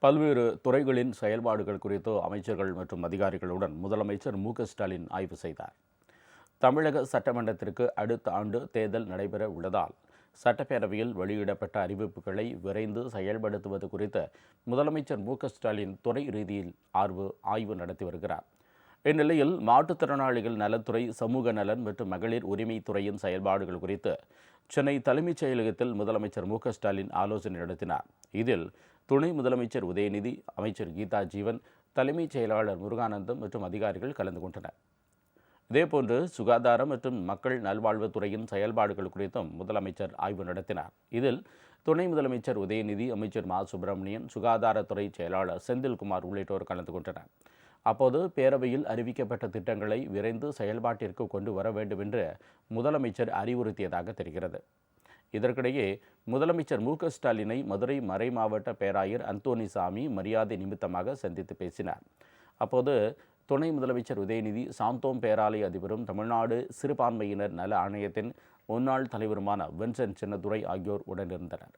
பல்வேறு துறைகளின் செயல்பாடுகள் குறித்து அமைச்சர்கள் மற்றும் அதிகாரிகளுடன் முதலமைச்சர் ஸ்டாலின் ஆய்வு செய்தார். தமிழக சட்டமன்றத்திற்கு அடுத்த ஆண்டு தேர்தல் நடைபெற உள்ளதால் சட்டப்பேரவையில் வெளியிடப்பட்ட அறிவிப்புகளை விரைந்து செயல்படுத்துவது குறித்து முதலமைச்சர் ஸ்டாலின் துறை ரீதியில் ஆய்வு நடத்தி வருகிறார். இந்நிலையில் மாற்றுத்திறனாளிகள் நலத்துறை, சமூக நலன் மற்றும் மகளிர் உரிமைத்துறையின் செயல்பாடுகள் குறித்து சென்னை தலைமைச் செயலகத்தில் முதலமைச்சர் ஸ்டாலின் ஆலோசனை நடத்தினார். இதில் துணை முதலமைச்சர் உதயநிதி, அமைச்சர் கீதா ஜீவன், தலைமைச் செயலாளர் முருகானந்தம் மற்றும் அதிகாரிகள் கலந்து கொண்டனர். இதேபோன்று சுகாதாரம் மற்றும் மக்கள் நல்வாழ்வுத்துறையின் செயல்பாடுகள் குறித்தும் முதலமைச்சர் ஆய்வு நடத்தினார். இதில் துணை முதலமைச்சர் உதயநிதி, அமைச்சர் மா சுப்பிரமணியன், சுகாதாரத்துறை செயலாளர் செந்தில்குமார் உள்ளிட்டோர் கலந்து கொண்டனர். அப்போது பேரவையில் அறிவிக்கப்பட்ட திட்டங்களை விரைந்து செயல்பாட்டிற்கு கொண்டு வர வேண்டும் என்று முதலமைச்சர் அறிவுறுத்தியதாக தெரிகிறது. இதற்கிடையே முதலமைச்சர் ஸ்டாலினை மதுரை மறைமாவட்ட பேராயர் அந்தோணிசாமி மரியாதை நிமித்தமாக சந்தித்து பேசினார். அப்போது துணை முதலமைச்சர் உதயநிதி, சாந்தோம் பேராலய அதிபரும் தமிழ்நாடு சிறுபான்மையினர் நல ஆணையத்தின் முன்னாள் தலைவருமான வின்சென்ட் சின்னதுரை ஆகியோர் உடனிருந்தனர்.